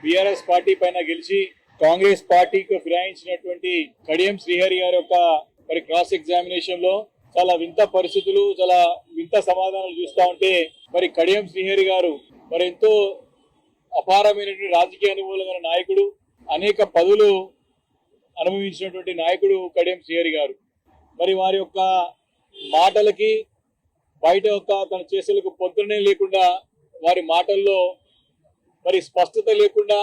BRS party పైన గెలిచి కాంగ్రెస్ పార్టీకి ఫిరాయించినటువంటి కడియం శ్రీహరి గారి యొక్క మరి క్రాస్ ఎగ్జామినేషన్ లో చాలా వింత పరిస్థితులు, చాలా వింత సమాధానాలు చూస్తా ఉంటే మరి కడియం శ్రీహరి గారు మరి ఎంతో అపారమైనటువంటి రాజకీయ అనుభవం గల నాయకుడు, అనేక పదవులు అనుభవించినటువంటి నాయకుడు కడియం శ్రీహరి గారు. మరి వారి యొక్క మాటలకి బయట యొక్క తన చేతులకు పొంతనే లేకుండా, వారి మాటల్లో మరి స్పష్టత లేకుండా,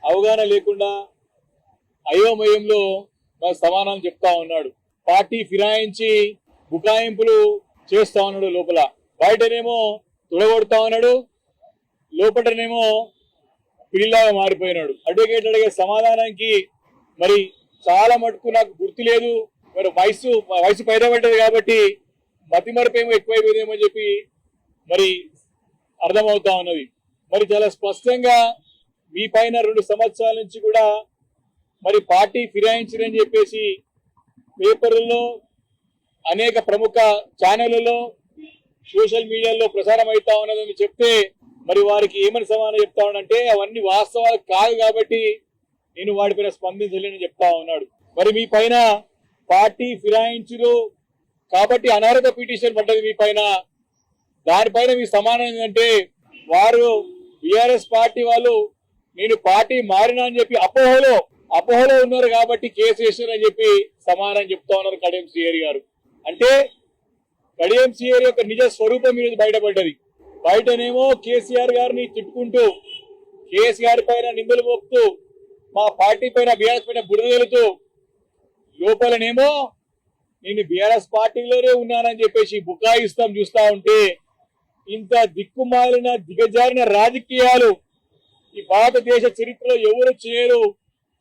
అవగాహన లేకుండా అయోమయంలో మరి సమాధానం చెప్తా ఉన్నాడు. పార్టీ ఫిరాయించి బుకాయింపులు చేస్తా ఉన్నాడు, లోపల బయటనేమో తుడగొడతా ఉన్నాడు, లోపలనేమో పిల్లిలాగా మారిపోయినాడు. అడ్వకేట్ అడిగే సమాధానానికి మరి చాలా మటుకు నాకు గుర్తు లేదు, మరి వయసు పైన పడ్డది కాబట్టి మతిమరపేమో ఎక్కువైపోయిందేమో అని చెప్పి మరి అర్థమవుతా ఉన్నది. మరి చాలా స్పష్టంగా మీ పైన 2 సంవత్సరాల నుంచి కూడా మరి పార్టీ ఫిరాయించదని చెప్పేసి పేపర్లలో, అనేక ప్రముఖ ఛానళ్లలో, సోషల్ మీడియాలో ప్రసారం అవుతా ఉన్నదని చెప్తే మరి వారికి ఏమని సమాధానం చెప్తా ఉన్నాడంటే అవన్నీ వాస్తవాలు కాదు కాబట్టి నేను వాటిపైన స్పందించలేని చెప్తా ఉన్నాడు. మరి మీ పైన పార్టీ ఫిరాయించులు కాబట్టి అనర్హత పిటిషన్ పడ్డది మీ పైన. దానిపైన మీ సమాధానం ఏంటంటే వారు బీఆర్ఎస్ పార్టీ వాళ్ళు నేను పార్టీ మారినా అని చెప్పి అపోహలో ఉన్నారు కాబట్టి కేసు వేసారని చెప్పి సమాధానం చెప్తా ఉన్నారు కడియం శ్రీహరి గారు. అంటే కడియం శ్రీహరి యొక్క నిజ స్వరూపం ఈరోజు బయటపడ్డది. బయటనేమో కేసీఆర్ గారిని తిట్టుకుంటూ, కేసీఆర్ పైన నిందలు మోపుతూ, మా పార్టీ పైన బీఆర్ఎస్ పైన బురద వెళుతూ, లోపలనేమో నేను బీఆర్ఎస్ పార్టీలోనే ఉన్నానని చెప్పేసి బుకాయిస్తాం చూస్తా ఉంటే ఇంత దిక్కుమాలిన దిగజారిన రాజకీయాలు ఈ భారతదేశ చరిత్రలో ఎవరు చేయరు,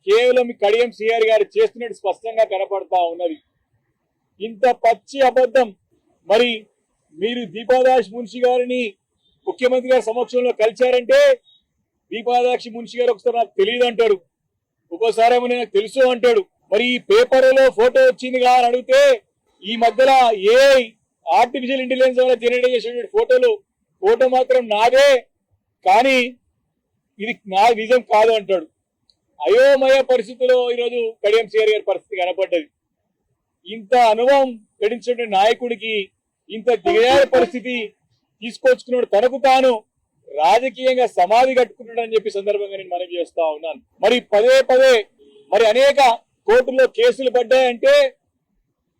కేవలం కడియం శ్రీహరి గారు చేస్తున్నట్టు స్పష్టంగా కనపడతా ఉన్నది. ఇంత పచ్చి అబద్ధం. మరి మీరు దీపాదాక్షి మున్షి గారిని ముఖ్యమంత్రి గారి సమక్షంలో కలిశారంటే దీపాదాక్షి మున్షి గారు ఒకసారి నాకు తెలియదు అంటాడు, ఒక్కోసారి ఏమో నాకు తెలుసు అంటాడు. మరి ఈ పేపర్లో ఫోటో వచ్చిందిగా అని అడిగితే ఈ మధ్యలో ఏ ఆర్టిఫిషియల్ ఇంటెలిజెన్స్ ద్వారా జనరేట్ చేసిన ఫోటో మాత్రం నాదే, కానీ ఇది నా నిజం కాదు అంటాడు. అయోమయ పరిస్థితిలో ఈరోజు కడియం శ్రీహరి గారి పరిస్థితి కనపడ్డది. ఇంత అనుభవం గడించిన నాయకుడికి ఇంత దిగజారి పరిస్థితి తీసుకొచ్చుకున్నాడు, తనకు తాను రాజకీయంగా సమాధి కట్టుకున్నాడు అని చెప్పి సందర్భంగా నేను మనవి చేస్తా ఉన్నాను. మరి పదే మరి అనేక కోర్టుల్లో కేసులు పడ్డాయంటే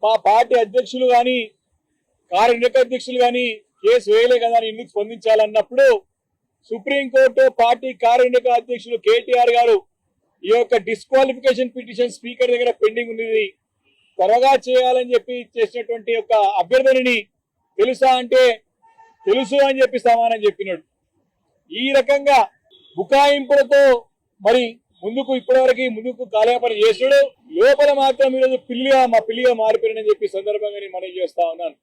మా పార్టీ అధ్యక్షులు కానీ కార్యనిర్వాహక అధ్యక్షులు కానీ కేసు వేయలే కదా అని ఎందుకు స్పందించాలన్నప్పుడు సుప్రీంకోర్టు పార్టీ కార్యనిర్వాహక అధ్యక్షులు కేటీఆర్ గారు ఈ యొక్క డిస్క్వాలిఫికేషన్ పిటిషన్ స్పీకర్ దగ్గర పెండింగ్ ఉంది, త్వరగా చేయాలని చెప్పి చేసినటువంటి యొక్క అభ్యర్థనని తెలుసా అంటే తెలుసు అని చెప్పి సమాధానం చెప్పినాడు. ఈ రకంగా బుకాయింపులతో మరి ఇప్పటివరకు ముందుకు కాలయాపన చేసాడు, లోపల మాత్రం ఈరోజు పిల్లిగా మారిపోయాడని చెప్పి సందర్భంగా నేను మనవి చేస్తా ఉన్నాను.